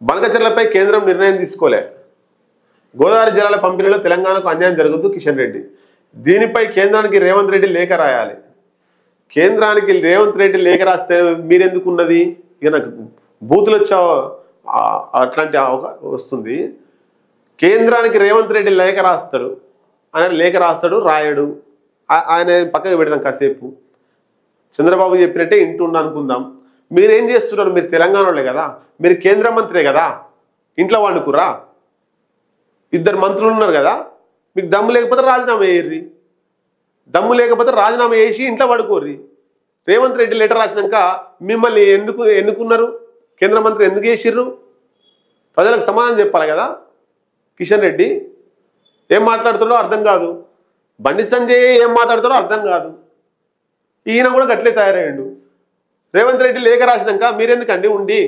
బనకచెర్లపై కేంద్రం నిర్ణయం తీసుకోలే. గోదావరి జలాల పంపిణీలో తెలంగాణకు అన్యాయం జరుగుతూ కిషన్ రెడ్డి. దీనిపై కేంద్రానికి రేవంత్ రెడ్డి లేఖ రాయాలి. కేంద్రానికి రేవంత్ రెడ్డి లేఖ రాస్తే మీరెందుకున్నది? ఇక నాకు బూతులు వచ్చా అట్లాంటి వస్తుంది. కేంద్రానికి రేవంత్ రెడ్డి లేఖ రాస్తాడు, ఆయన లేఖ రాస్తాడు, రాయడు. ఆయన పక్కకు పెడదాం కాసేపు. చంద్రబాబు చెప్పినట్టే ఇంటుండ అనుకుందాం. మీరేం చేస్తున్నారు? మీరు తెలంగాణలో కదా, మీరు కేంద్ర మంత్రే కదా, ఇంట్లో వండుకురా. 2 మంత్రులు ఉన్నారు కదా, మీకు దమ్ము లేకపోతే రాజీనామా వేయర్రి. దమ్ము లేకపోతే రాజీనామా వేసి ఇంట్లో పడుకోర్రి. రేవంత్ రెడ్డి లెటర్ రాసినాక మిమ్మల్ని ఎన్నుకున్నారు? కేంద్ర మంత్రి ఎందుకు చేసిర్రు? ప్రజలకు సమాధానం చెప్పాలి కదా. కిషన్ రెడ్డి ఏం మాట్లాడుతాడో అర్థం కాదు, బండి సంజయ్ ఏం మాట్లాడుతాడో అర్థం కాదు. ఈయన కూడా గట్లే తయారయ్యాడు. రేవంత్ రెడ్డి లేఖ రాసినాక మీరెందుకండి ఉండి?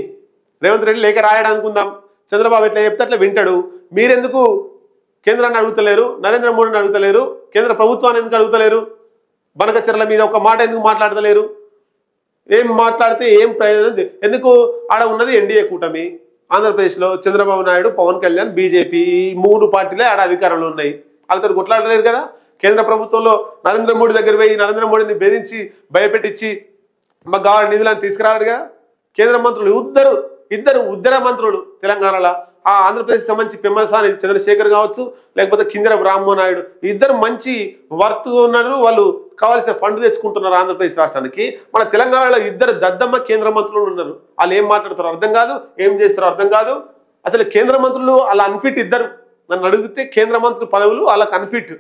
రేవంత్ రెడ్డి లేఖ రాయడానుకుందాం, చంద్రబాబు ఎట్లా చెప్తే అట్లా వింటాడు. మీరెందుకు కేంద్రాన్ని అడుగుతలేరు? నరేంద్ర మోడీని అడుగుతలేరు? కేంద్ర ప్రభుత్వాన్ని ఎందుకు అడుగుతలేరు? బనకచెర్ల మీద ఒక మాట ఎందుకు మాట్లాడతలేరు? ఏం మాట్లాడితే ఏం ప్రయోజనం? ఎందుకు? ఆడ ఉన్నది ఎన్డీఏ కూటమి. ఆంధ్రప్రదేశ్లో చంద్రబాబు నాయుడు, పవన్ కళ్యాణ్, బీజేపీ, ఈ 3 పార్టీలే ఆడ అధికారంలో ఉన్నాయి. వాళ్ళతో కొట్లాడలేరు కదా. కేంద్ర ప్రభుత్వంలో నరేంద్ర మోడీ దగ్గర పోయి నరేంద్ర మోడీని బెదిరించి భయపెట్టించి మాకు కావాలని నిధులను తీసుకురాడుగా. కేంద్ర మంత్రులు ఇద్దరు ఉద్దర మంత్రులు తెలంగాణలో. ఆ ఆంధ్రప్రదేశ్ సంబంధించి పెమ్మసాని చంద్రశేఖర్ కావచ్చు, లేకపోతే కింజర బ్రాహ్మణ నాయుడు, ఇద్దరు మంచి వర్త్ ఉన్నారు. వాళ్ళు కావాల్సిన ఫండ్ తెచ్చుకుంటున్నారు ఆంధ్రప్రదేశ్ రాష్ట్రానికి. మన తెలంగాణలో 2 దద్దమ్మ కేంద్ర మంత్రులు ఉన్నారు. వాళ్ళు ఏం మాట్లాడతారో అర్థం కాదు, ఏం చేస్తారో అర్థం కాదు. అసలు కేంద్ర మంత్రులు వాళ్ళ అన్ఫిట్. ఇద్దరు నన్ను అడిగితే కేంద్ర మంత్రి పదవులు వాళ్ళకి అన్ఫిట్.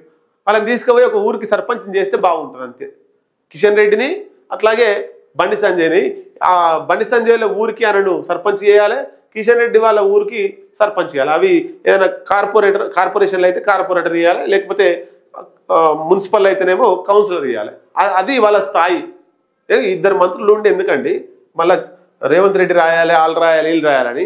వాళ్ళని తీసుకుపోయి ఒక ఊరికి సర్పంచ్ చేస్తే బాగుంటుంది అంతే. కిషన్ రెడ్డిని అట్లాగే బండి సంజయ్ని, ఆ బండి సంజయ్ల ఊరికి ఆయనను సర్పంచ్ చేయాలి, కిషన్ రెడ్డి వాళ్ళ ఊరికి సర్పంచ్ చేయాలి. అవి ఏదైనా కార్పొరేషన్లు అయితే కార్పొరేటర్ ఇవ్వాలి, లేకపోతే మున్సిపల్ అయితేనేమో కౌన్సిలర్ ఇవ్వాలి. అది వాళ్ళ స్థాయి. 2 మంత్రులు ఉండి ఎందుకండి మళ్ళీ రేవంత్ రెడ్డి రాయాలి, వాళ్ళు రాయాలి, వీళ్ళు రాయాలని?